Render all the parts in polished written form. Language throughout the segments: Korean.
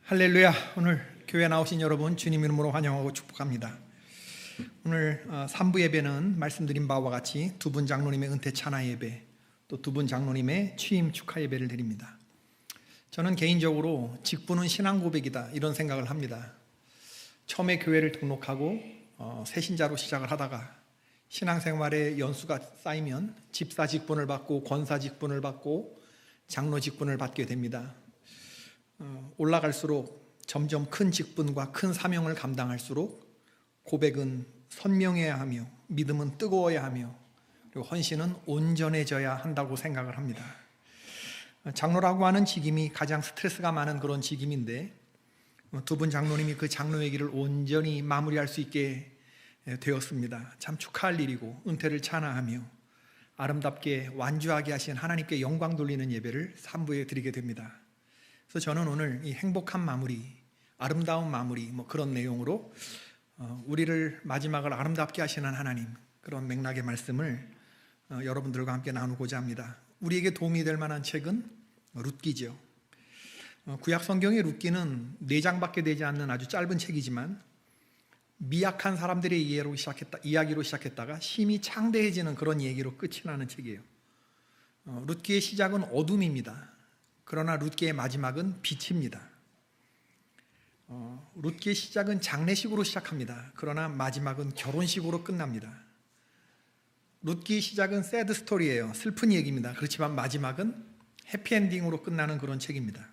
할렐루야. 오늘 교회 나오신 여러분 주님 이름으로 환영하고 축복합니다. 오늘 3부 예배는 말씀드린 바와 같이 두 분 장로님의 은퇴 찬화 예배, 또 두 분 장로님의 취임 축하 예배를 드립니다. 저는 개인적으로 직분은 신앙 고백이다 이런 생각을 합니다. 처음에 교회를 등록하고 새신자로 시작을 하다가 신앙생활의 연수가 쌓이면 집사 직분을 받고 권사 직분을 받고 장로 직분을 받게 됩니다. 올라갈수록 점점 큰 직분과 큰 사명을 감당할수록 고백은 선명해야 하며 믿음은 뜨거워야 하며 그리고 헌신은 온전해져야 한다고 생각을 합니다. 장로라고 하는 직임이 가장 스트레스가 많은 그런 직임인데 두 분 장로님이 그 장로의 길을 온전히 마무리할 수 있게 되었습니다. 참 축하할 일이고 은퇴를 찬양하며 아름답게 완주하게 하신 하나님께 영광 돌리는 예배를 3부에 드리게 됩니다. 그래서 저는 오늘 이 행복한 마무리, 아름다운 마무리 그런 내용으로 우리를 마지막을 아름답게 하시는 하나님, 그런 맥락의 말씀을 여러분들과 함께 나누고자 합니다. 우리에게 도움이 될 만한 책은 룻기죠. 구약 성경의 룻기는 4장밖에 되지 않는 아주 짧은 책이지만 미약한 사람들의 이야기로 시작했다가 심히 창대해지는 그런 얘기로 끝이 나는 책이에요. 룻기의 시작은 어둠입니다. 그러나 룻기의 마지막은 빛입니다. 룻기의 시작은 장례식으로 시작합니다. 그러나 마지막은 결혼식으로 끝납니다. 룻기의 시작은 새드 스토리예요. 슬픈 얘기입니다. 그렇지만 마지막은 해피엔딩으로 끝나는 그런 책입니다.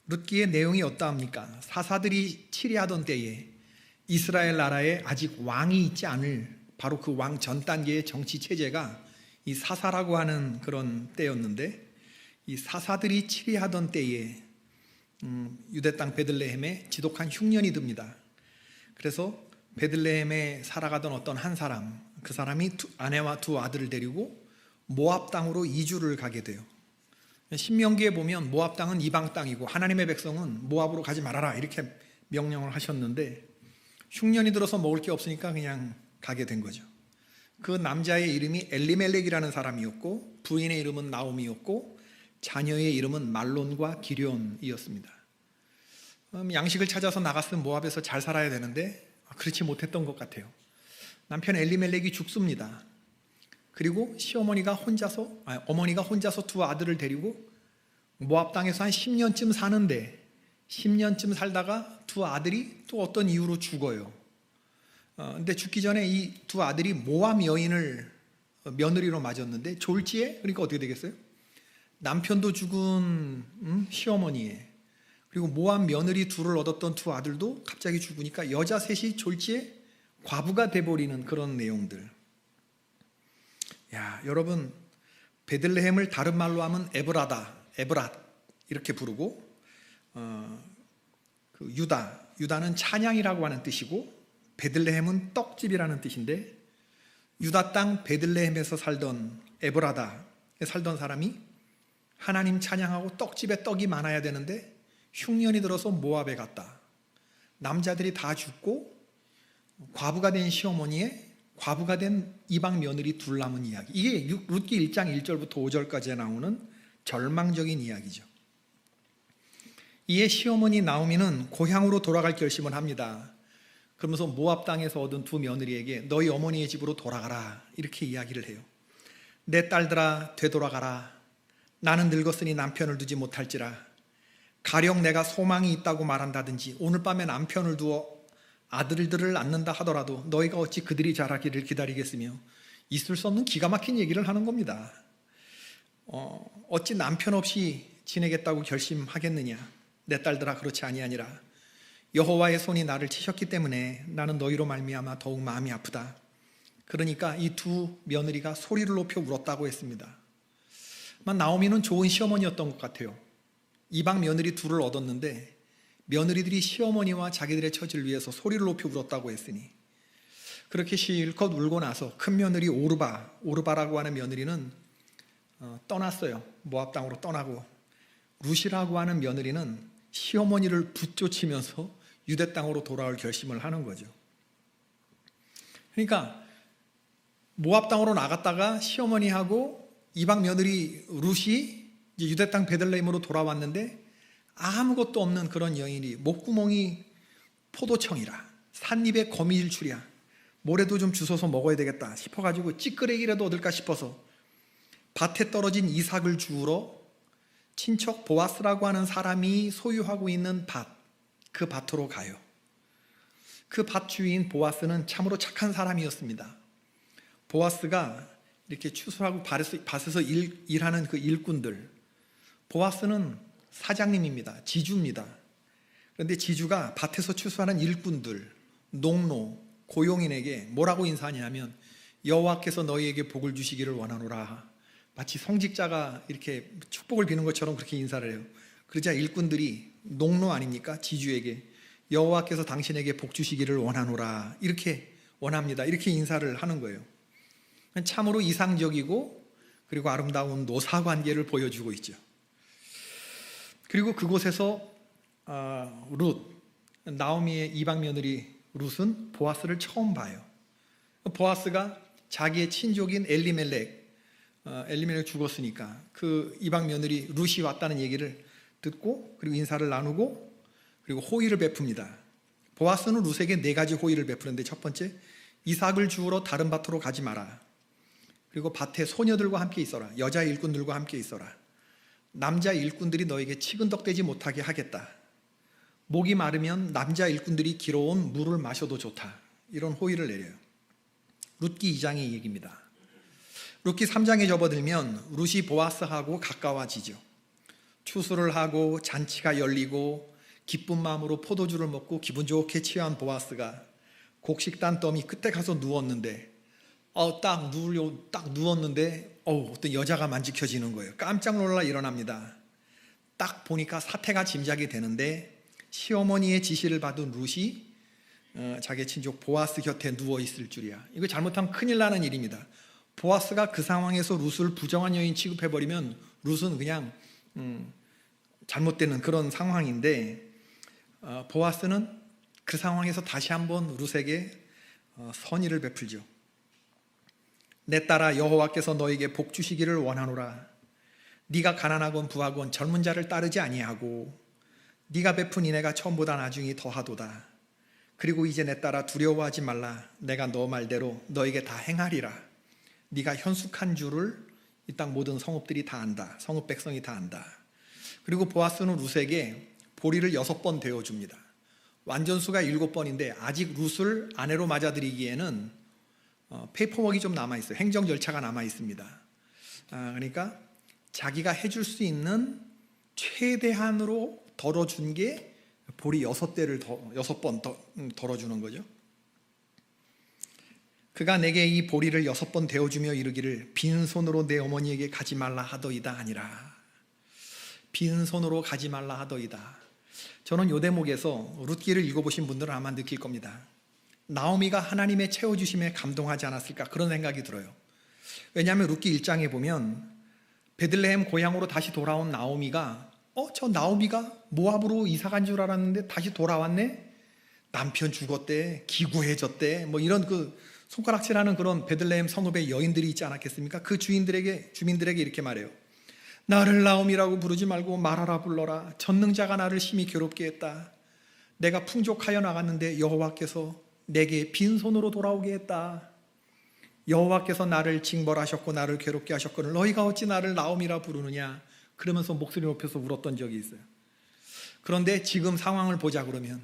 룻기의 내용이 어떠합니까? 사사들이 치리하던 때에 이스라엘 나라에 아직 왕이 있지 않을 바로 그 왕 전 단계의 정치 체제가 이 사사라고 하는 그런 때였는데, 이 사사들이 치리하던 때에 유대 땅 베들레헴에 지독한 흉년이 듭니다. 그래서 베들레헴에 살아가던 어떤 한 사람, 그 사람이 아내와 두 아들을 데리고 모압 땅으로 이주를 가게 돼요. 신명기에 보면 모압 땅은 이방 땅이고 하나님의 백성은 모압으로 가지 말아라 이렇게 명령을 하셨는데 흉년이 들어서 먹을 게 없으니까 그냥 가게 된 거죠. 그 남자의 이름이 엘리멜렉이라는 사람이었고 부인의 이름은 나오미였고 자녀의 이름은 말론과 기럨이었습니다. 양식을 찾아서 나갔으면 모압에서 잘 살아야 되는데 그렇지 못했던 것 같아요. 남편 엘리멜렉이 죽습니다. 그리고 어머니가 혼자서 두 아들을 데리고 모압 땅에서 한 10년쯤 사는데 10년쯤 살다가 두 아들이 또 어떤 이유로 죽어요. 근데 죽기 전에 이 두 아들이 모압 여인을 며느리로 맞았는데 졸지에, 그러니까 어떻게 되겠어요? 남편도 죽은 시어머니에, 그리고 모압 며느리 둘을 얻었던 두 아들도 갑자기 죽으니까 여자 셋이 졸지에 과부가 돼버리는 그런 내용들. 여러분, 베들레헴을 다른 말로 하면 에브랏 이렇게 부르고, 그 유다는 찬양이라고 하는 뜻이고 베들레헴은 떡집이라는 뜻인데, 유다 땅 베들레헴에서 살던 에브라다에 살던 사람이 하나님 찬양하고 떡집에 떡이 많아야 되는데 흉년이 들어서 모압에 갔다. 남자들이 다 죽고 과부가 된 시어머니에 과부가 된 이방 며느리 둘 남은 이야기. 이게 룻기 1장 1절부터 5절까지 나오는 절망적인 이야기죠. 이에 시어머니 나오미는 고향으로 돌아갈 결심을 합니다. 그러면서 모압 땅에서 얻은 두 며느리에게 너희 어머니의 집으로 돌아가라 이렇게 이야기를 해요. 내 딸들아 되돌아가라. 나는 늙었으니 남편을 두지 못할지라. 가령 내가 소망이 있다고 말한다든지 오늘 밤에 남편을 두어 아들들을 낳는다 하더라도 너희가 어찌 그들이 자라기를 기다리겠으며, 있을 수 없는 기가 막힌 얘기를 하는 겁니다. 어찌 남편 없이 지내겠다고 결심하겠느냐. 내 딸들아 그렇지 아니하니라. 여호와의 손이 나를 치셨기 때문에 나는 너희로 말미암아 더욱 마음이 아프다. 그러니까 이 두 며느리가 소리를 높여 울었다고 했습니다. 나오미는 좋은 시어머니였던 것 같아요. 이방 며느리 둘을 얻었는데 며느리들이 시어머니와 자기들의 처지를 위해서 소리를 높여 울었다고 했으니, 그렇게 실컷 울고 나서 큰 며느리 오르바라고 하는 며느리는 떠났어요. 모압 땅으로 떠나고, 룻이라고 하는 며느리는 시어머니를 붙쫓으면서 유대 땅으로 돌아올 결심을 하는 거죠. 그러니까 모압 땅으로 나갔다가 시어머니하고 이방 며느리 룻이 유대 땅 베들레헴으로 돌아왔는데 아무것도 없는 그런 여인이 목구멍이 포도청이라 삿입에 거미줄이야 모래도 좀 주워서 먹어야 되겠다 싶어가지고 찌끄레기라도 얻을까 싶어서 밭에 떨어진 이삭을 주우러 친척 보아스라고 하는 사람이 소유하고 있는 그 밭으로 가요. 그 밭 주인 보아스는 참으로 착한 사람이었습니다. 보아스가 이렇게 추수하고 밭에서 일하는 그 일꾼들, 보아스는 사장님입니다. 지주입니다. 그런데 지주가 밭에서 추수하는 일꾼들, 농노, 고용인에게 뭐라고 인사하냐면 여호와께서 너희에게 복을 주시기를 원하노라. 마치 성직자가 이렇게 축복을 비는 것처럼 그렇게 인사를 해요. 그러자 일꾼들이 농노 아닙니까? 지주에게 여호와께서 당신에게 복 주시기를 원하노라. 이렇게 원합니다. 이렇게 인사를 하는 거예요. 참으로 이상적이고 그리고 아름다운 노사관계를 보여주고 있죠. 그리고 그곳에서 나오미의 이방 며느리 룻은 보아스를 처음 봐요. 보아스가 자기의 친족인 엘리멜렉 죽었으니까 그 이방 며느리 룻이 왔다는 얘기를 듣고 그리고 인사를 나누고 그리고 호의를 베풉니다. 보아스는 룻에게 4가지 호의를 베푸는데 첫 번째, 이삭을 주우러 다른 밭으로 가지 마라. 그리고 밭에 소녀들과 함께 있어라. 여자 일꾼들과 함께 있어라. 남자 일꾼들이 너에게 치근덕대지 못하게 하겠다. 목이 마르면 남자 일꾼들이 길어온 물을 마셔도 좋다. 이런 호의를 내려요. 룻기 2장의 얘기입니다. 룻기 3장에 접어들면 룻이 보아스하고 가까워지죠. 추수를 하고 잔치가 열리고 기쁜 마음으로 포도주를 먹고 기분 좋게 취한 보아스가 곡식단 더미 끝에 가서 누웠는데 딱 누웠는데 어떤 여자가 만지켜지는 거예요. 깜짝 놀라 일어납니다. 딱 보니까 사태가 짐작이 되는데 시어머니의 지시를 받은 룻이 자기 친족 보아스 곁에 누워있을 줄이야. 이거 잘못하면 큰일 나는 일입니다. 보아스가 그 상황에서 룻을 부정한 여인 취급해버리면 룻은 그냥 잘못되는 그런 상황인데 보아스는 그 상황에서 다시 한번 룻에게 선의를 베풀죠. 내 딸아 여호와께서 너에게 복 주시기를 원하노라. 네가 가난하건 부하건 젊은 자를 따르지 아니하고 네가 베푼 인애가 처음보다 나중이 더하도다. 그리고 이제 내 딸아 두려워하지 말라. 내가 너 말대로 너에게 다 행하리라. 네가 현숙한 줄을 이 땅 모든 성읍들이 다 안다. 성읍 백성이 다 안다. 그리고 보아스는 룻에게 보리를 6번 데워줍니다. 완전수가 7번인데 아직 룻을 아내로 맞아들이기에는 페이퍼워크가 좀 남아있어요. 행정 절차가 남아있습니다. 그러니까 자기가 해줄 수 있는 최대한으로 덜어준 게 보리 6번 덜어주는 거죠. 그가 내게 이 보리를 6번 데워주며 이르기를 빈손으로 내 어머니에게 가지 말라 하더이다 아니라. 빈손으로 가지 말라 하더이다. 저는 이 대목에서 룻기를 읽어보신 분들은 아마 느낄 겁니다. 나오미가 하나님의 채워주심에 감동하지 않았을까 그런 생각이 들어요. 왜냐하면 룻기 1장에 보면 베들레헴 고향으로 다시 돌아온 나오미가 저 나오미가 모압으로 이사간 줄 알았는데 다시 돌아왔네? 남편 죽었대, 기구해졌대, 뭐 이런 그 손가락질하는 그런 베들레헴 성읍의 여인들이 있지 않았겠습니까? 그 주민들에게 이렇게 말해요. 나를 나오미라고 부르지 말고 말하라 불러라. 전능자가 나를 심히 괴롭게 했다. 내가 풍족하여 나갔는데 여호와께서 내게 빈손으로 돌아오게 했다. 여호와께서 나를 징벌하셨고 나를 괴롭게 하셨거늘 너희가 어찌 나를 나오미라 부르느냐. 그러면서 목소리 높여서 울었던 적이 있어요. 그런데 지금 상황을 보자 그러면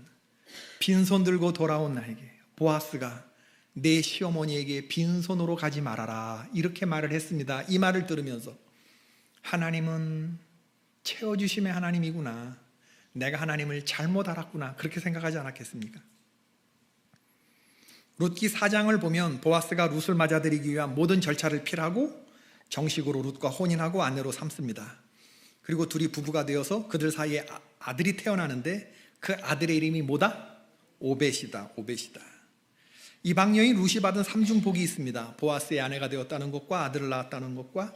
빈손 들고 돌아온 나에게 보아스가 내 시어머니에게 빈손으로 가지 말아라 이렇게 말을 했습니다. 이 말을 들으면서 하나님은 채워주심의 하나님이구나. 내가 하나님을 잘못 알았구나. 그렇게 생각하지 않았겠습니까? 룻기 4장을 보면 보아스가 룻을 맞아들이기 위한 모든 절차를 필하고 정식으로 룻과 혼인하고 아내로 삼습니다. 그리고 둘이 부부가 되어서 그들 사이에 아들이 태어나는데 그 아들의 이름이 뭐다? 오벳이다. 이방 여인 룻이 받은 3중 복이 있습니다. 보아스의 아내가 되었다는 것과 아들을 낳았다는 것과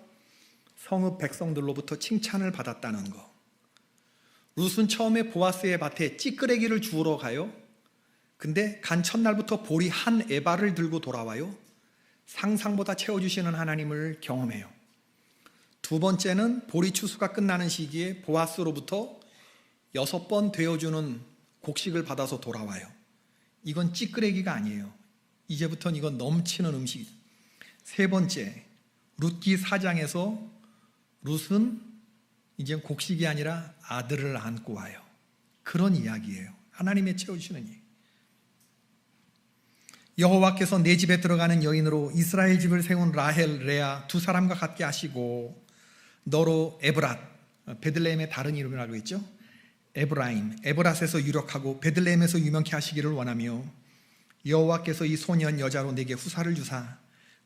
성읍 백성들로부터 칭찬을 받았다는 것. 룻은 처음에 보아스의 밭에 찌끄레기를 주우러 가요. 근데 간 첫날부터 보리 한 에바를 들고 돌아와요. 상상보다 채워주시는 하나님을 경험해요. 두 번째는 보리 추수가 끝나는 시기에 보아스로부터 6번 되어주는 곡식을 받아서 돌아와요. 이건 찌끄레기가 아니에요. 이제부터는 이건 넘치는 음식이죠. 세 번째, 룻기 4장에서 룻은 이제 곡식이 아니라 아들을 안고 와요. 그런 이야기예요. 하나님의 채워주시는 얘기. 여호와께서 내 집에 들어가는 여인으로 이스라엘 집을 세운 라헬, 레아 두 사람과 같게 하시고 너로 에브랏, 베들레헴의 다른 이름이라고 했죠. 에브라임, 에브랏에서 유력하고 베들레헴에서 유명케 하시기를 원하며 여호와께서 이 소년 여자로 내게 후사를 주사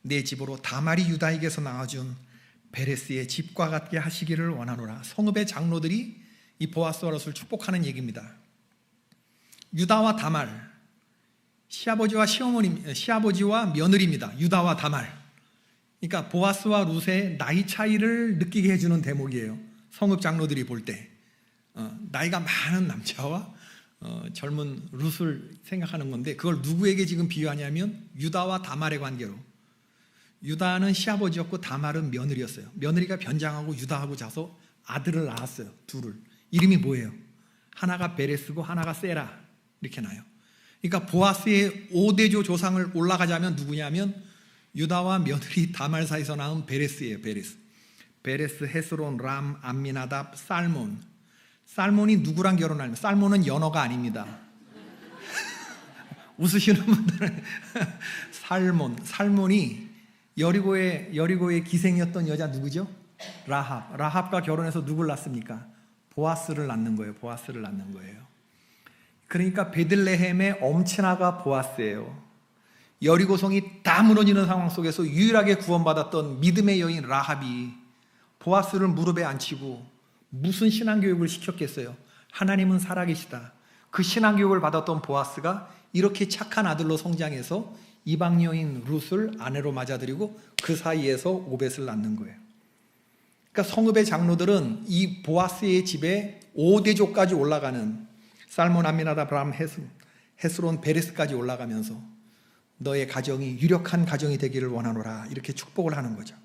내 집으로 다말이 유다에게서 낳아준 베레스의 집과 같게 하시기를 원하노라. 성읍의 장로들이 이 보아스와 룻을 축복하는 얘기입니다. 유다와 다말, 시아버지와 며느리입니다. 유다와 다말. 그러니까 보아스와 룻의 나이 차이를 느끼게 해주는 대목이에요. 성읍 장로들이 볼 때 나이가 많은 남자와 젊은 룻을 생각하는 건데, 그걸 누구에게 지금 비유하냐면 유다와 다말의 관계로. 유다는 시아버지였고 다말은 며느리였어요. 며느리가 변장하고 유다하고 자서 아들을 낳았어요. 둘을. 이름이 뭐예요? 하나가 베레스고 하나가 세라, 이렇게 나요. 그러니까 보아스의 5대조 조상을 올라가자면 누구냐면 유다와 며느리 다말 사이에서 낳은 베레스예요. 베레스, 헤스론, 람, 암미나답, 살몬. 살몬이 누구랑 결혼하냐면, 살몬은 연어가 아닙니다. 웃으시는 분들은 살몬이 여리고의 기생이었던 여자 누구죠? 라합과 결혼해서 누굴 낳습니까? 보아스를 낳는 거예요. 그러니까 베들레헴의 엄친아가 보아스예요. 여리고성이 다 무너지는 상황 속에서 유일하게 구원받았던 믿음의 여인 라합이 보아스를 무릎에 앉히고 무슨 신앙교육을 시켰겠어요? 하나님은 살아계시다. 그 신앙교육을 받았던 보아스가 이렇게 착한 아들로 성장해서 이방 여인 룻을 아내로 맞아들이고 그 사이에서 오벳을 낳는 거예요. 그러니까 성읍의 장로들은 이 보아스의 집에 5대조까지 올라가는 살몬, 암미나답, 람, 헤스론, 베레스까지 올라가면서 너의 가정이 유력한 가정이 되기를 원하노라, 이렇게 축복을 하는 거죠.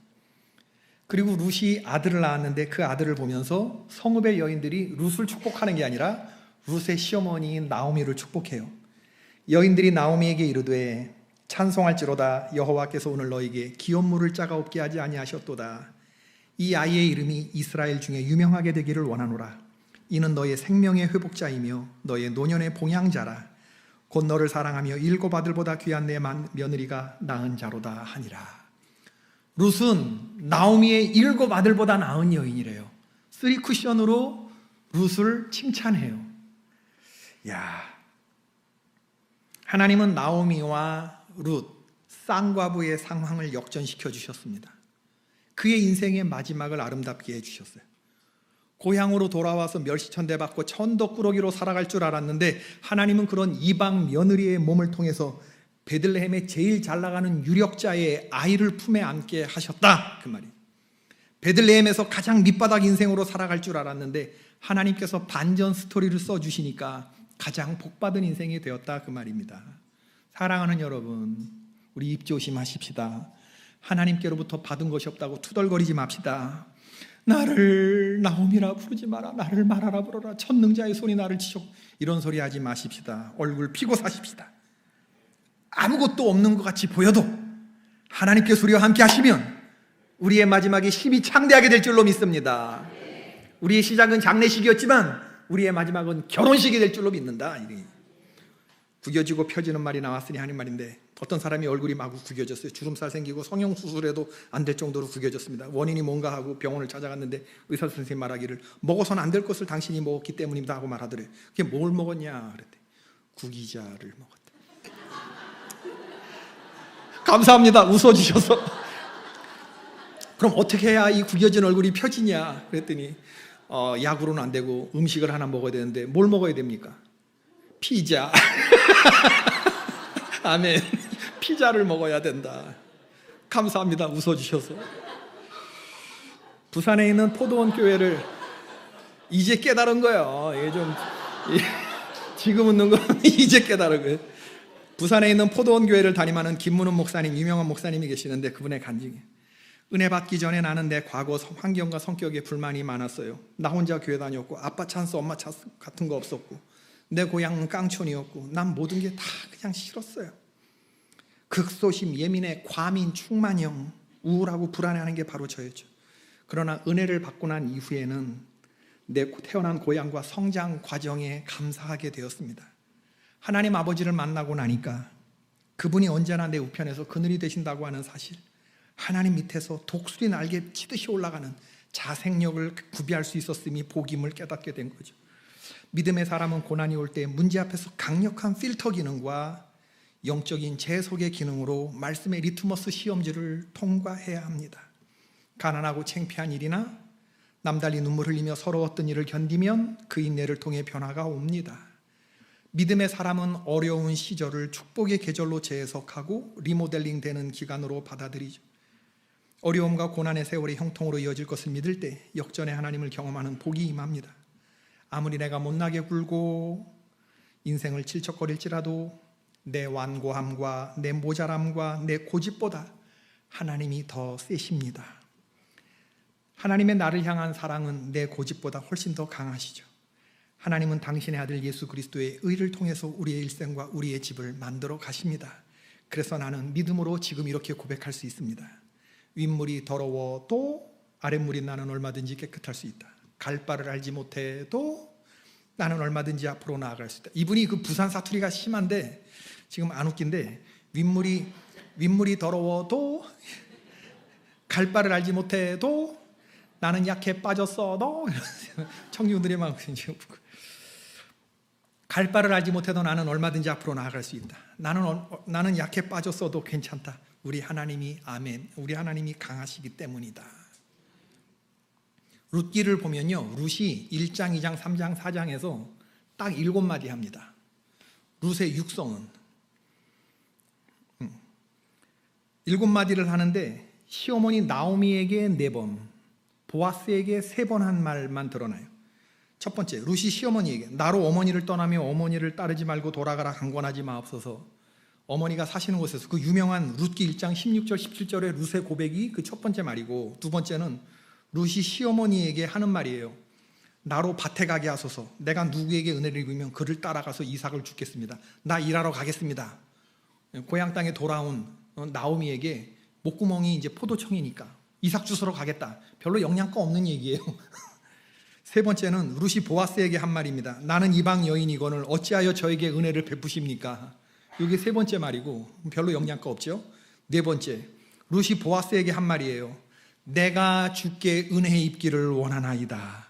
그리고 룻이 아들을 낳았는데 그 아들을 보면서 성읍의 여인들이 룻을 축복하는 게 아니라 룻의 시어머니인 나오미를 축복해요. 여인들이 나오미에게 이르되 찬송할지로다. 여호와께서 오늘 너에게 기업물을 짜가 없게 하지 아니하셨도다. 이 아이의 이름이 이스라엘 중에 유명하게 되기를 원하노라. 이는 너의 생명의 회복자이며 너의 노년의 봉양자라. 곧 너를 사랑하며 7 아들보다 귀한 내 며느리가 낳은 자로다 하니라. 룻은 나오미의 7 아들보다 나은 여인이래요. 3 쿠션으로 룻을 칭찬해요. 야, 하나님은 나오미와 룻, 쌍과부의 상황을 역전시켜 주셨습니다. 그의 인생의 마지막을 아름답게 해주셨어요. 고향으로 돌아와서 멸시천대 받고 천덕꾸러기로 살아갈 줄 알았는데 하나님은 그런 이방 며느리의 몸을 통해서 베들레헴의 제일 잘 나가는 유력자의 아이를 품에 안게 하셨다, 그 말이에요. 베들레헴에서 가장 밑바닥 인생으로 살아갈 줄 알았는데 하나님께서 반전 스토리를 써주시니까 가장 복받은 인생이 되었다, 그 말입니다. 사랑하는 여러분, 우리 입 조심하십시다. 하나님께로부터 받은 것이 없다고 투덜거리지 맙시다. 나를 나오미라 부르지 마라, 나를 말하라 부르라, 천능자의 손이 나를 치셨, 이런 소리 하지 마십시다. 얼굴 피고 사십시다. 아무것도 없는 것 같이 보여도 하나님께서 우리와 함께 하시면 우리의 마지막이 힘이 창대하게 될 줄로 믿습니다. 우리의 시작은 장례식이었지만 우리의 마지막은 결혼식이 될 줄로 믿는다. 구겨지고 펴지는 말이 나왔으니 하는 말인데, 어떤 사람이 얼굴이 마구 구겨졌어요. 주름살 생기고 성형수술해도 안 될 정도로 구겨졌습니다. 원인이 뭔가 하고 병원을 찾아갔는데 의사 선생님이 말하기를 먹어서는 안 될 것을 당신이 먹었기 때문입니다 하고 말하더래요. 그게 뭘 먹었냐 그랬대. 구기자를 먹었다. 감사합니다, 웃어주셔서. 그럼 어떻게 해야 이 구겨진 얼굴이 펴지냐 그랬더니 약으로는 안 되고 음식을 하나 먹어야 되는데 뭘 먹어야 됩니까? 피자. 아멘. 피자를 먹어야 된다. 감사합니다, 웃어주셔서. 부산에 있는 포도원 교회를 이제 깨달은 거예요. 이게 좀 지금 웃는 건 이제 깨달은 거예요. 부산에 있는 포도원 교회를 담임하는 김문훈 목사님, 유명한 목사님이 계시는데 그분의 간증이에요. 은혜 받기 전에 나는 내 과거 환경과 성격에 불만이 많았어요. 나 혼자 교회 다녔고 아빠 찬스 엄마 찬스 같은 거 없었고 내 고향은 깡촌이었고 난 모든 게 다 그냥 싫었어요. 극소심, 예민해, 과민, 충만형, 우울하고 불안해하는 게 바로 저였죠. 그러나 은혜를 받고 난 이후에는 내 태어난 고향과 성장 과정에 감사하게 되었습니다. 하나님 아버지를 만나고 나니까 그분이 언제나 내 우편에서 그늘이 되신다고 하는 사실, 하나님 밑에서 독수리 날개 치듯이 올라가는 자생력을 구비할 수 있었음이 복임을 깨닫게 된 거죠. 믿음의 사람은 고난이 올 때 문제 앞에서 강력한 필터 기능과 영적인 재속의 기능으로 말씀의 리트머스 시험지를 통과해야 합니다. 가난하고 창피한 일이나 남달리 눈물 흘리며 서러웠던 일을 견디면 그 인내를 통해 변화가 옵니다. 믿음의 사람은 어려운 시절을 축복의 계절로 재해석하고 리모델링 되는 기간으로 받아들이죠. 어려움과 고난의 세월이 형통으로 이어질 것을 믿을 때 역전의 하나님을 경험하는 복이 임합니다. 아무리 내가 못나게 굴고 인생을 질척거릴지라도 내 완고함과 내 모자람과 내 고집보다 하나님이 더 세십니다. 하나님의 나를 향한 사랑은 내 고집보다 훨씬 더 강하시죠. 하나님은 당신의 아들 예수 그리스도의 의를 통해서 우리의 일생과 우리의 집을 만들어 가십니다. 그래서 나는 믿음으로 지금 이렇게 고백할 수 있습니다. 윗물이 더러워도 아랫물이 나는 얼마든지 깨끗할 수 있다. 갈 바를 알지 못해도 나는 얼마든지 앞으로 나아갈 수 있다. 이분이 그 부산 사투리가 심한데 지금 안 웃긴데 윗물이 더러워도 갈 바를 알지 못해도 나는 약해 빠졌어도 청중들이 막 갈 바를 알지 못해도 나는 얼마든지 앞으로 나아갈 수 있다. 나는 약해 빠졌어도 괜찮다. 우리 하나님이 아멘. 우리 하나님이 강하시기 때문이다. 룻기를 보면요, 룻이 1장, 2장, 3장, 4장에서 딱 7마디 합니다. 룻의 육성은 7마디를 하는데 시어머니 나오미에게 4번, 보아스에게 3번 한 말만 드러나요. 첫 번째, 룻이 시어머니에게 나로 어머니를 떠나며 어머니를 따르지 말고 돌아가라 강권하지 마옵소서. 어머니가 사시는 곳에서 그 유명한 룻기 1장 16절 17절의 룻의 고백이 그 첫 번째 말이고, 두 번째는 룻이 시어머니에게 하는 말이에요. 나로 밭에 가게 하소서. 내가 누구에게 은혜를 입으면 그를 따라가서 이삭을 주겠습니다. 나 일하러 가겠습니다. 고향 땅에 돌아온 나오미에게 목구멍이 이제 포도청이니까 이삭 주스러 가겠다. 별로 영양가 없는 얘기예요. 세 번째는 룻이 보아스에게 한 말입니다. 나는 이방 여인이거늘 어찌하여 저에게 은혜를 베푸십니까? 이게 세 번째 말이고 별로 영양가 없죠. 네 번째, 룻이 보아스에게 한 말이에요. 내가 주께 은혜 입기를 원하나이다.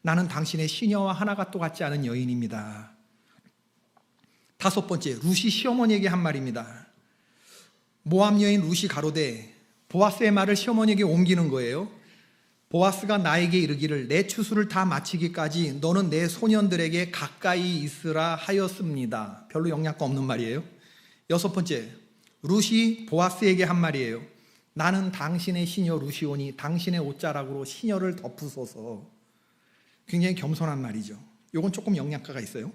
나는 당신의 시녀와 하나가 또 같지 않은 여인입니다. 다섯 번째, 룻이 시어머니에게 한 말입니다. 모압 여인 룻이 가로되, 보아스의 말을 시어머니에게 옮기는 거예요. 보아스가 나에게 이르기를 내 추수를 다 마치기까지 너는 내 소년들에게 가까이 있으라 하였습니다. 별로 영양가 없는 말이에요. 여섯 번째, 룻이 보아스에게 한 말이에요. 나는 당신의 시녀 룻이오니 당신의 옷자락으로 시녀를 덮으소서. 굉장히 겸손한 말이죠. 이건 조금 영양가가 있어요.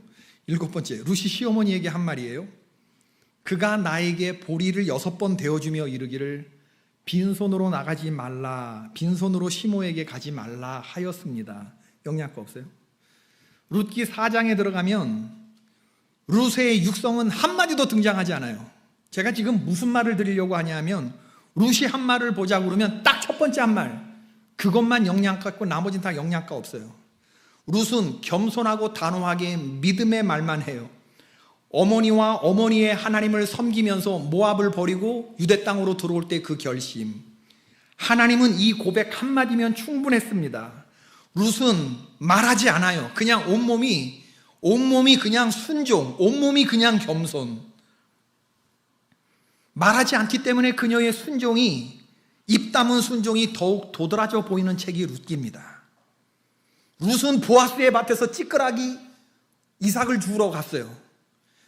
일곱 번째, 룻이 시어머니에게 한 말이에요. 그가 나에게 보리를 6번 데워주며 이르기를 빈손으로 나가지 말라, 빈손으로 시모에게 가지 말라 하였습니다. 영양가 없어요. 룻기 4장에 들어가면 룻의 육성은 한마디도 등장하지 않아요. 제가 지금 무슨 말을 드리려고 하냐면 룻이 한 말을 보자고 그러면 딱 첫 번째 한 말, 그것만 영양가 있고 나머지는 다 영양가 없어요. 룻은 겸손하고 단호하게 믿음의 말만 해요. 어머니와 어머니의 하나님을 섬기면서 모압을 버리고 유대 땅으로 들어올 때 그 결심, 하나님은 이 고백 한마디면 충분했습니다. 룻은 말하지 않아요. 그냥 온몸이 그냥 순종, 온몸이 그냥 겸손. 말하지 않기 때문에 그녀의 순종이, 입 다문 순종이 더욱 도드라져 보이는 책이 룻기입니다. 룻은 보아스의 밭에서 찌끄라기 이삭을 주우러 갔어요.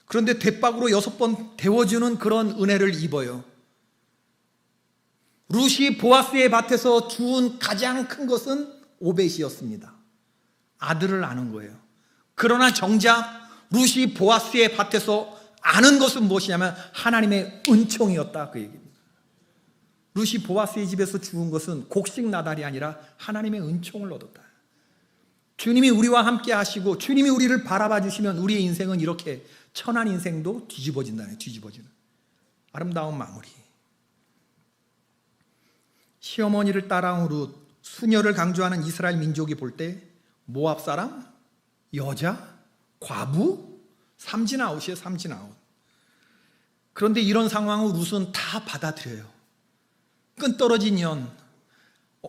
그런데 대박으로 6번 데워주는 그런 은혜를 입어요. 룻이 보아스의 밭에서 주운 가장 큰 것은 오벳이었습니다. 아들을 아는 거예요. 그러나 정작 룻이 보아스의 밭에서 아는 것은 무엇이냐면 하나님의 은총이었다, 그 얘기입니다. 룻이 보아스의 집에서 죽은 것은 곡식 나달이 아니라 하나님의 은총을 얻었다. 주님이 우리와 함께 하시고 주님이 우리를 바라봐 주시면 우리의 인생은 이렇게 천한 인생도 뒤집어진다네. 뒤집어지는 아름다운 마무리. 시어머니를 따라온 룻, 수녀를 강조하는 이스라엘 민족이 볼 때 모압 사람, 여자, 과부, 삼진아웃이에요. 삼진아웃. 그런데 이런 상황을 룻은 다 받아들여요. 끈 떨어진 년,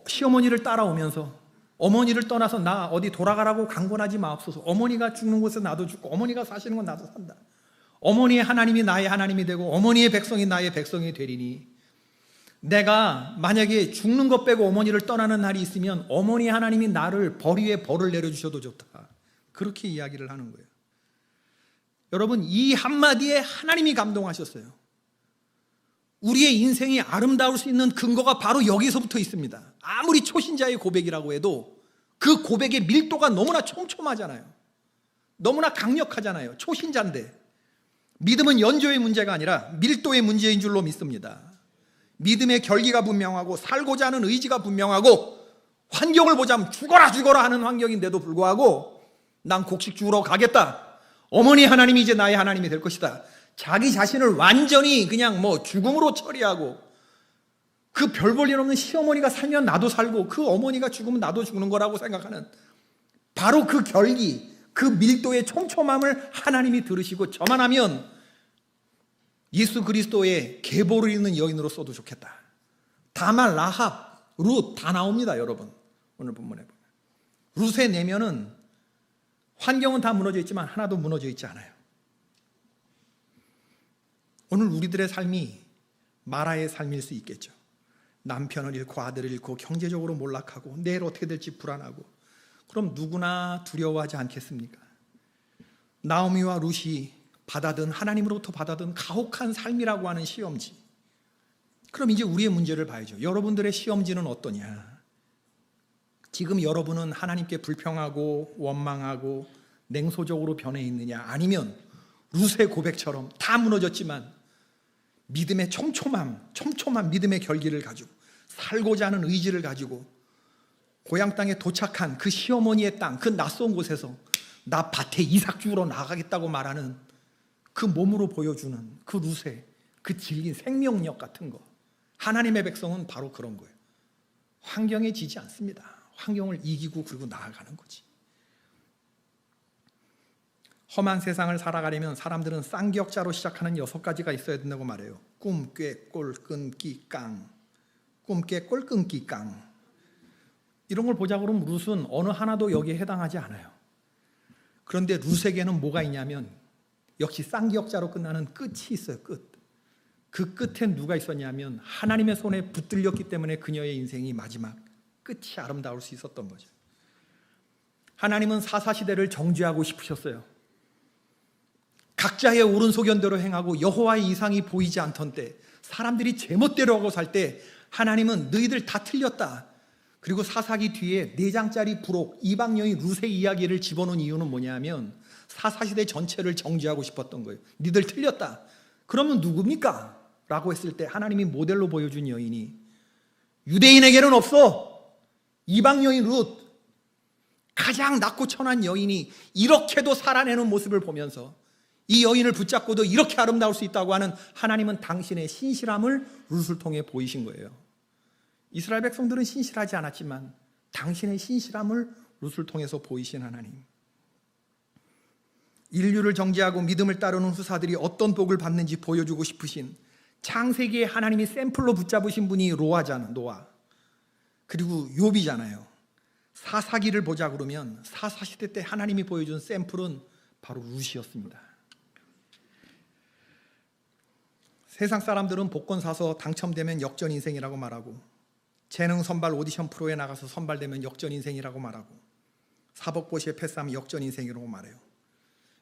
시어머니를 따라오면서 어머니를 떠나서 나 어디 돌아가라고 강권하지 마옵소서. 어머니가 죽는 곳에 나도 죽고 어머니가 사시는 건 나도 산다. 어머니의 하나님이 나의 하나님이 되고 어머니의 백성이 나의 백성이 되리니 내가 만약에 죽는 것 빼고 어머니를 떠나는 날이 있으면 어머니 하나님이 나를 벌 위에 벌을 내려주셔도 좋다. 그렇게 이야기를 하는 거예요. 여러분, 이 한마디에 하나님이 감동하셨어요. 우리의 인생이 아름다울 수 있는 근거가 바로 여기서부터 있습니다. 아무리 초신자의 고백이라고 해도 그 고백의 밀도가 너무나 촘촘하잖아요. 너무나 강력하잖아요. 초신자인데. 믿음은 연조의 문제가 아니라 밀도의 문제인 줄로 믿습니다. 믿음의 결기가 분명하고 살고자 하는 의지가 분명하고 환경을 보자면 죽어라 죽어라 하는 환경인데도 불구하고 난 곡식 주우러 가겠다. 어머니 하나님이 이제 나의 하나님이 될 것이다. 자기 자신을 완전히 그냥 죽음으로 처리하고 그 별 볼 일 없는 시어머니가 살면 나도 살고 그 어머니가 죽으면 나도 죽는 거라고 생각하는 바로 그 결기, 그 밀도의 촘촘함을 하나님이 들으시고 저만 하면 예수 그리스도의 계보를 잇는 여인으로 써도 좋겠다. 다말, 라합, 룻 다 나옵니다. 여러분 오늘 본문에 보면 룻의 내면은 환경은 다 무너져 있지만 하나도 무너져 있지 않아요. 오늘 우리들의 삶이 마라의 삶일 수 있겠죠. 남편을 잃고 아들을 잃고 경제적으로 몰락하고 내일 어떻게 될지 불안하고 그럼 누구나 두려워하지 않겠습니까? 나오미와 룻이 받아든 하나님으로부터 받아든 가혹한 삶이라고 하는 시험지. 그럼 이제 우리의 문제를 봐야죠. 여러분들의 시험지는 어떠냐? 지금 여러분은 하나님께 불평하고 원망하고 냉소적으로 변해 있느냐? 아니면 룻의 고백처럼 다 무너졌지만 믿음의 촘촘한 믿음의 결기를 가지고 살고자 하는 의지를 가지고 고향 땅에 도착한 그 시어머니의 땅, 그 낯선 곳에서 나 밭에 이삭 주우러 나가겠다고 말하는 그 몸으로 보여주는 그 룻의 그 질긴 생명력 같은 거. 하나님의 백성은 바로 그런 거예요. 환경에 지지 않습니다. 환경을 이기고 그리고 나아가는 거지. 험한 세상을 살아가려면 사람들은 쌍기역자로 시작하는 6가지가 있어야 된다고 말해요. 꿈, 꾀, 꼴, 끊기, 깡. 꿈, 꾀, 꼴, 끊기, 깡. 이런 걸 보자 그러면 룻은 어느 하나도 여기에 해당하지 않아요. 그런데 룻에게는 뭐가 있냐면 역시 쌍기역자로 끝나는 끝이 있어요. 끝. 그 끝에 누가 있었냐면 하나님의 손에 붙들렸기 때문에 그녀의 인생이 마지막 끝이 아름다울 수 있었던 거죠. 하나님은 사사시대를 정죄하고 싶으셨어요. 각자의 오른소견대로 행하고 여호와의 이상이 보이지 않던 때, 사람들이 제멋대로 하고 살 때 하나님은 너희들 다 틀렸다. 그리고 사사기 뒤에 4장짜리 부록 이방 여인 룻의 이야기를 집어넣은 이유는 뭐냐면 사사시대 전체를 정죄하고 싶었던 거예요. 니들 틀렸다. 그러면 누굽니까? 라고 했을 때 하나님이 모델로 보여준 여인이 유대인에게는 없어. 이방 여인 룻, 가장 낮고 천한 여인이 이렇게도 살아내는 모습을 보면서 이 여인을 붙잡고도 이렇게 아름다울 수 있다고 하는 하나님은 당신의 신실함을 룻을 통해 보이신 거예요. 이스라엘 백성들은 신실하지 않았지만 당신의 신실함을 룻을 통해서 보이신 하나님. 인류를 정죄하고 믿음을 따르는 후사들이 어떤 복을 받는지 보여주고 싶으신 창세기에 하나님이 샘플로 붙잡으신 분이 노아. 그리고 욥이잖아요. 사사기를 보자 그러면 사사시대 때 하나님이 보여준 샘플은 바로 룻이었습니다. 세상 사람들은 복권 사서 당첨되면 역전 인생이라고 말하고, 재능 선발 오디션 프로에 나가서 선발되면 역전 인생이라고 말하고, 사법고시에 패스하면 역전 인생이라고 말해요.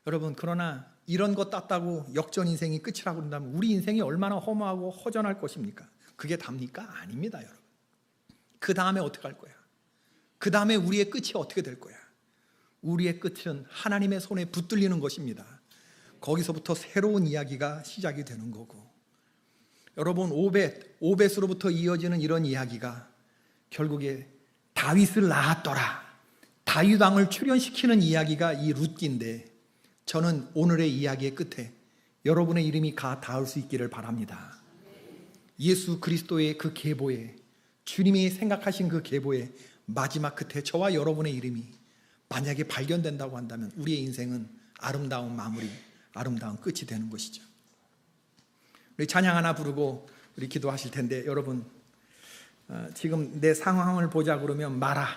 여러분, 그러나 이런 거 땄다고 역전 인생이 끝이라고 한다면 우리 인생이 얼마나 허무하고 허전할 것입니까? 그게 답니까? 아닙니다, 여러분. 그 다음에 어떻게 할 거야? 그 다음에 우리의 끝이 어떻게 될 거야? 우리의 끝은 하나님의 손에 붙들리는 것입니다. 거기서부터 새로운 이야기가 시작이 되는 거고, 여러분 오벳으로부터 이어지는 이런 이야기가 결국에 다윗을 낳았더라, 다윗 왕을 출현시키는 이야기가 이 룻기인데, 저는 오늘의 이야기의 끝에 여러분의 이름이 닿을 수 있기를 바랍니다. 예수 그리스도의 그 계보에, 주님이 생각하신 그 계보의 마지막 끝에 저와 여러분의 이름이 만약에 발견된다고 한다면 우리의 인생은 아름다운 마무리, 아름다운 끝이 되는 것이죠. 우리 찬양 하나 부르고 우리 기도하실 텐데, 여러분 지금 내 상황을 보자 그러면 마라,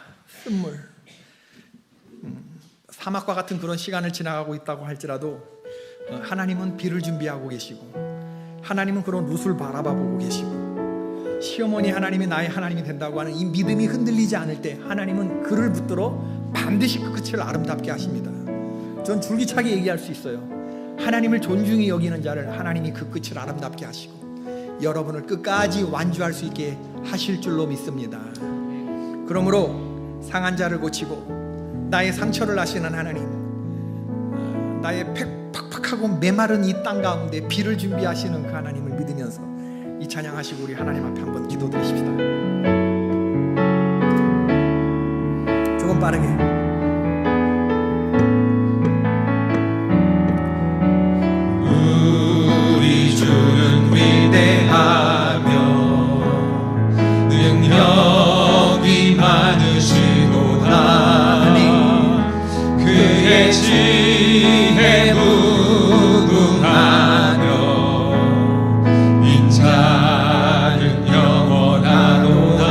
쓴물, 사막과 같은 그런 시간을 지나가고 있다고 할지라도 하나님은 비를 준비하고 계시고, 하나님은 그런 룻을 바라보고 계시고, 시어머니 하나님이 나의 하나님이 된다고 하는 이 믿음이 흔들리지 않을 때 하나님은 그를 붙들어 반드시 그 끝을 아름답게 하십니다. 전 줄기차게 얘기할 수 있어요. 하나님을 존중히 여기는 자를 하나님이 그 끝을 아름답게 하시고 여러분을 끝까지 완주할 수 있게 하실 줄로 믿습니다. 그러므로 상한 자를 고치고 나의 상처를 하시는 하나님, 나의 팍팍하고 메마른 이 땅 가운데 비를 준비하시는 그 하나님을 믿으면서 이 찬양하시고 우리 하나님 앞에 한번 기도드리십시다. 조금 빠르게. 우리 주는 위대하며 능력이 많으시도다. 그의 지혜 무궁하며 인자는 영원하도다.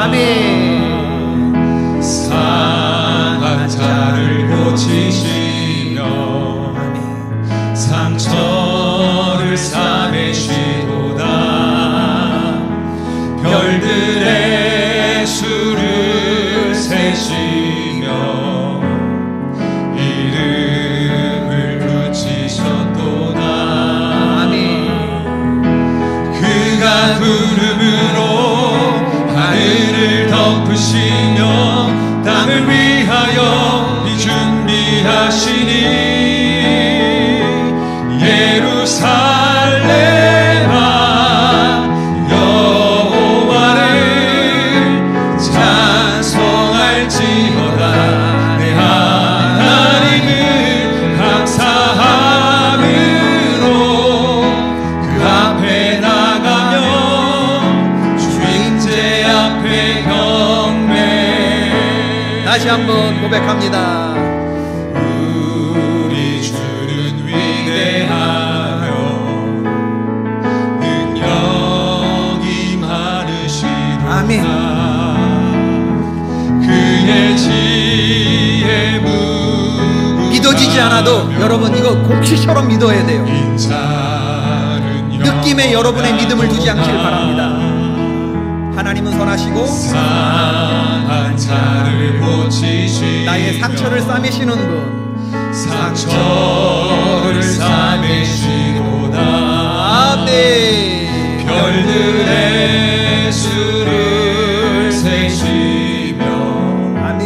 아멘. 상한 자를 고치시며 상처를 싸매시도다. 별들의 수를 세시며 이름을 붙이셨도다. 그가 구름으로 하늘을 덮으시며 땅을 위하여 비 준비하시니 예루살렘아 여호와를 찬송할지어다. 내 하나님을 감사함으로 그 앞에 나가며 주인제 앞에 경배. 다시 한번 고백합니다. 우리 주는 위대하며 능력이 많으시도다. 아멘. 그의 지혜 무궁하며 믿어지지 않아도 여러분 이거 곡시처럼 믿어야 돼요. 인자는 느낌에 여러분의 믿음을 두지 않길 바랍니다. 하나님은 선하시고 상한 자를 고치시며 나의 상처를 싸매시는 분, 상처를 싸매시도다. 아멘. 별들의 수를 세시며 아멘.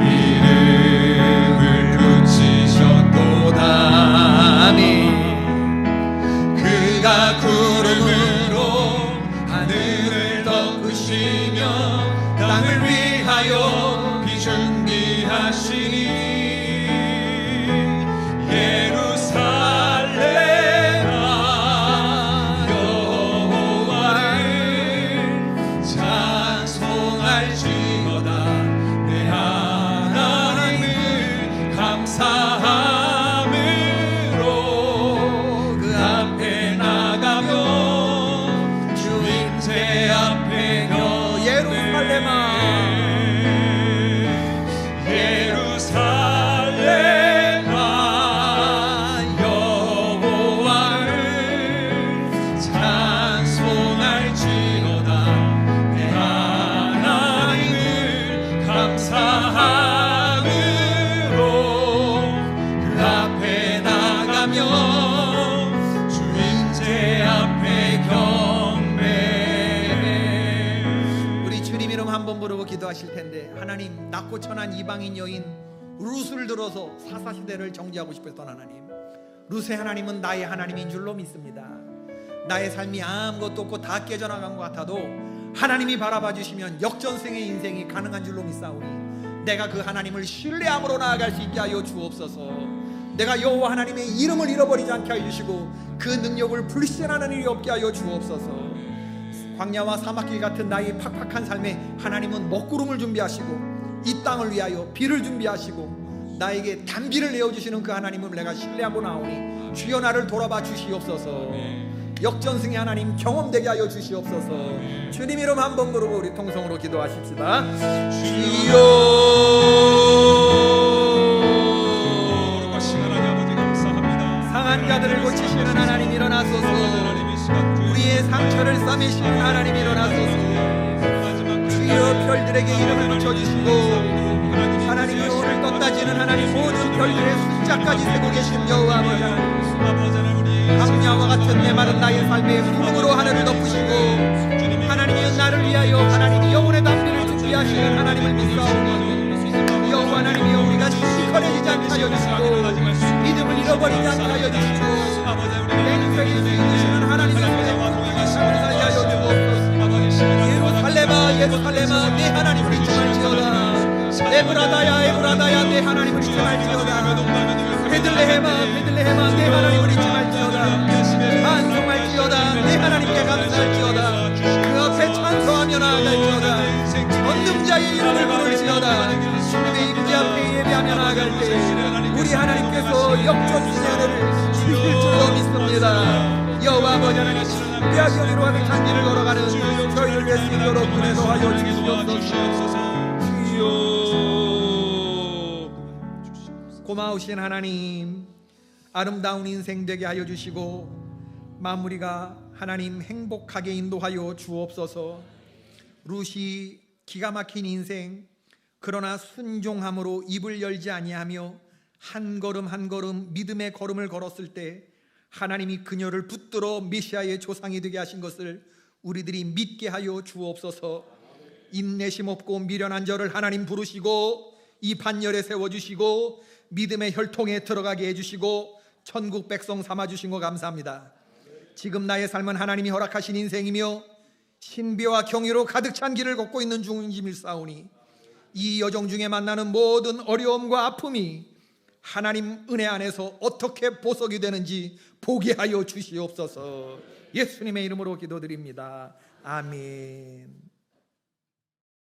이름을 붙이셨도다. 아멘. 그가 구름으로 하늘을 덮으시며 땅을 위하여 비 준비하시니 예루살렘아 여호와를 찬송할지어다. 내 하나님을 감사함으로 그 앞에 나가며 주인제 앞에 경배. 예루살렘아 부르고 기도하실 텐데, 하나님 낮고 천한 이방인 여인 룻을 들어서 사사시대를 정지하고 싶었던 하나님, 룻의 하나님은 나의 하나님인 줄로 믿습니다. 나의 삶이 아무것도 없고 다 깨져나간 것 같아도 하나님이 바라봐 주시면 역전승의 인생이 가능한 줄로 믿사오니 내가 그 하나님을 신뢰함으로 나아갈 수 있게 하여 주옵소서. 내가 여호와 하나님의 이름을 잃어버리지 않게 하여 주시고 그 능력을 불신하는 일이 없게 하여 주옵소서. 광야와 사막길 같은 나의 팍팍한 삶에 하나님은 먹구름을 준비하시고 이 땅을 위하여 비를 준비하시고 나에게 단비를 내어주시는 그 하나님을 내가 신뢰하고 나오니 주여 나를 돌아봐 주시옵소서. 역전승의 하나님 경험되게 하여 주시옵소서. 주님 이름 한번 부르고 우리 통성으로 기도하십시다. 주여 상한 자들을 고치시는 하나님 일어나소서. 우리의 상처를 싸매시는 하나님 일어나소서. 주여 별들에게 이름을 붙여주시고 하나님이 오늘 떴다지는 하나님 모든 별들의 숫자까지 세고 계신 여호와 아버지 하나님, 광야와 같은 메마른 나의 삶에 구름으로 하늘을 덮으시고 하나님이 나를 위하여 하나님이 영혼의 담비를 준비하시는 하나님을 믿사오니 여호와 하나님이 우리가 시커매지지 않게 하여 주시고 믿음을 잃어버리지 않게 하여 주시고 내 인생에 쓰이시는 하나님의 손에 감사하게 하여 주옵소서. 예루살렘아 예루살렘아 내 하나님을 잊지 말지어다. 에브라다야 에브라다야 내 하나님을 잊지 말지어다. 베들레헴아 베들레헴아 내 하나님을 잊지 말지어다. 찬송할지어다. 내 하나님께 감사할지어다. 그 앞에 찬송하며 나아갈지어다. 얻는 자의 이름을 부를지어다. 주님의 임재 앞에 예배하며 나아갈 때 우리 하나님께서 역전승의 은혜를 주실 줄로 믿습니다. 여호와 아버지 하나님 신비하게 어디로 가는 장길을 걸어가는 저희를 위해 쓰도록 은혜도 하여 주시옵소서. 고마우신 하나님, 아름다운 인생 되게 하여 주시고 마무리가 하나님 행복하게 인도하여 주옵소서. 룻이 기가 막힌 인생, 그러나 순종함으로 입을 열지 아니하며 한 걸음 한 걸음 믿음의 걸음을 걸었을 때 하나님이 그녀를 붙들어 메시아의 조상이 되게 하신 것을 우리들이 믿게 하여 주옵소서. 인내심 없고 미련한 저를 하나님 부르시고 이 반열에 세워주시고 믿음의 혈통에 들어가게 해주시고 천국 백성 삼아주신 거 감사합니다. 지금 나의 삶은 하나님이 허락하신 인생이며 신비와 경외로 가득 찬 길을 걷고 있는 중임일사오니 이 여정 중에 만나는 모든 어려움과 아픔이 하나님 은혜 안에서 어떻게 보석이 되는지 보게 하여 주시옵소서. 예수님의 이름으로 기도드립니다. 아멘.